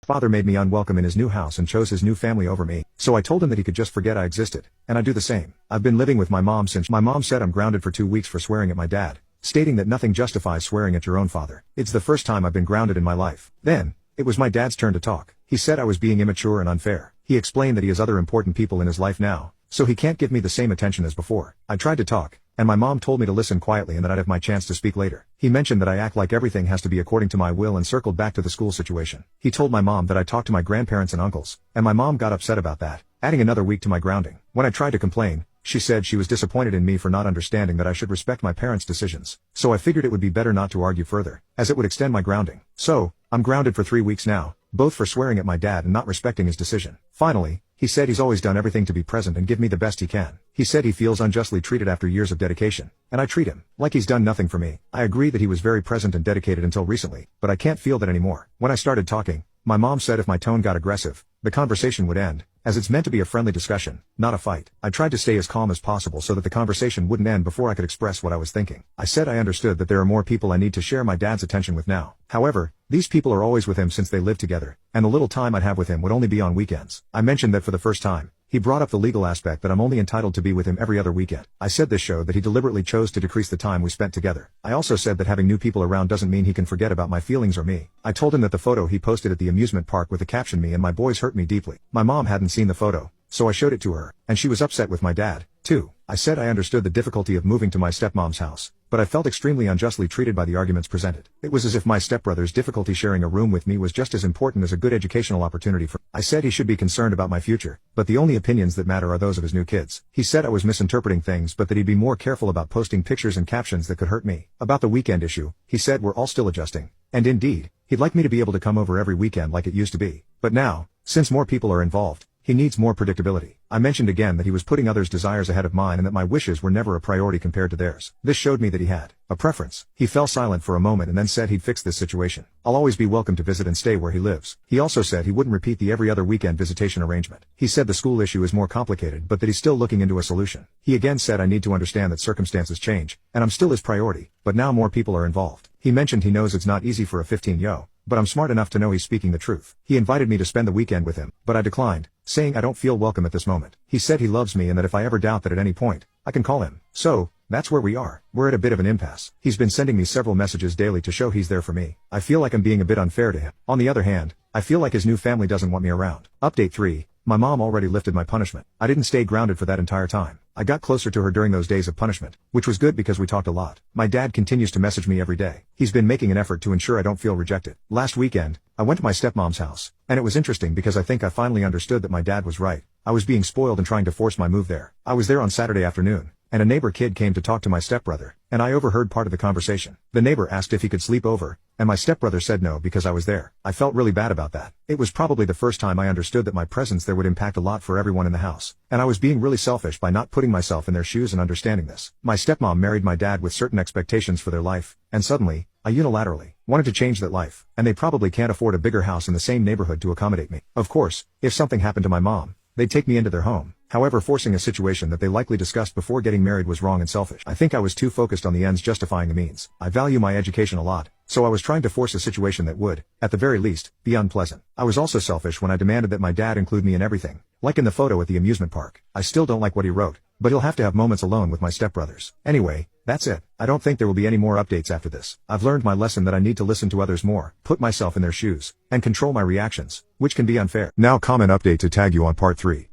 Father made me unwelcome in his new house and chose his new family over me, so I told him that he could just forget I existed, and I do the same. I've been living with my mom since my mom said I'm grounded for 2 weeks for swearing at my dad, stating that nothing justifies swearing at your own father. It's the first time I've been grounded in my life. Then, it was my dad's turn to talk. He said I was being immature and unfair. He explained that he has other important people in his life now, so he can't give me the same attention as before. I tried to talk, and my mom told me to listen quietly and that I'd have my chance to speak later. He mentioned that I act like everything has to be according to my will and circled back to the school situation. He told my mom that I talked to my grandparents and uncles, and my mom got upset about that, adding another week to my grounding. When I tried to complain, she said she was disappointed in me for not understanding that I should respect my parents' decisions. So I figured it would be better not to argue further, as it would extend my grounding. So, I'm grounded for 3 weeks now, both for swearing at my dad and not respecting his decision. Finally, he said he's always done everything to be present and give me the best he can. He said he feels unjustly treated after years of dedication, and I treat him like he's done nothing for me. I agree that he was very present and dedicated until recently, but I can't feel that anymore. When I started talking, my mom said if my tone got aggressive, the conversation would end, as it's meant to be a friendly discussion, not a fight. I tried to stay as calm as possible so that the conversation wouldn't end before I could express what I was thinking. I said I understood that there are more people I need to share my dad's attention with now. However, these people are always with him since they live together, and the little time I'd have with him would only be on weekends. I mentioned that for the first time, he brought up the legal aspect that I'm only entitled to be with him every other weekend. I said this showed that he deliberately chose to decrease the time we spent together. I also said that having new people around doesn't mean he can forget about my feelings or me. I told him that the photo he posted at the amusement park with the caption "Me and my boys" hurt me deeply. My mom hadn't seen the photo, so I showed it to her, and she was upset with my dad, too. I said I understood the difficulty of moving to my stepmom's house, but I felt extremely unjustly treated by the arguments presented. It was as if my stepbrother's difficulty sharing a room with me was just as important as a good educational opportunity for. I said he should be concerned about my future, but the only opinions that matter are those of his new kids. He said I was misinterpreting things but that he'd be more careful about posting pictures and captions that could hurt me. About the weekend issue, he said we're all still adjusting, and indeed, he'd like me to be able to come over every weekend like it used to be. But now, since more people are involved, he needs more predictability. I mentioned again that he was putting others' desires ahead of mine and that my wishes were never a priority compared to theirs. This showed me that he had a preference. He fell silent for a moment and then said he'd fix this situation. I'll always be welcome to visit and stay where he lives. He also said he wouldn't repeat the every other weekend visitation arrangement. He said the school issue is more complicated but that he's still looking into a solution. He again said I need to understand that circumstances change, and I'm still his priority, but now more people are involved. He mentioned he knows it's not easy for a 15-year-old, but I'm smart enough to know he's speaking the truth. He invited me to spend the weekend with him, but I declined, saying I don't feel welcome at this moment. He said he loves me and that if I ever doubt that at any point, I can call him. So, that's where we are. We're at a bit of an impasse. He's been sending me several messages daily to show he's there for me. I feel like I'm being a bit unfair to him. On the other hand, I feel like his new family doesn't want me around. Update 3. My mom already lifted my punishment. I didn't stay grounded for that entire time. I got closer to her during those days of punishment, which was good because we talked a lot. My dad continues to message me every day. He's been making an effort to ensure I don't feel rejected. Last weekend, I went to my stepmom's house, and it was interesting because I think I finally understood that my dad was right. I was being spoiled and trying to force my move there. I was there on Saturday afternoon, and a neighbor kid came to talk to my stepbrother, and I overheard part of the conversation. The neighbor asked if he could sleep over, and my stepbrother said no because I was there. I felt really bad about that. It was probably the first time I understood that my presence there would impact a lot for everyone in the house, and I was being really selfish by not putting myself in their shoes and understanding this. My stepmom married my dad with certain expectations for their life, and suddenly, I unilaterally wanted to change that life, and they probably can't afford a bigger house in the same neighborhood to accommodate me. Of course, if something happened to my mom, they'd take me into their home. However, forcing a situation that they likely discussed before getting married was wrong and selfish. I think I was too focused on the ends justifying the means. I value my education a lot, so I was trying to force a situation that would, at the very least, be unpleasant. I was also selfish when I demanded that my dad include me in everything, like in the photo at the amusement park. I still don't like what he wrote, but he'll have to have moments alone with my stepbrothers. Anyway, that's it. I don't think there will be any more updates after this. I've learned my lesson that I need to listen to others more, put myself in their shoes, and control my reactions, which can be unfair. Now comment update to tag you on part 3.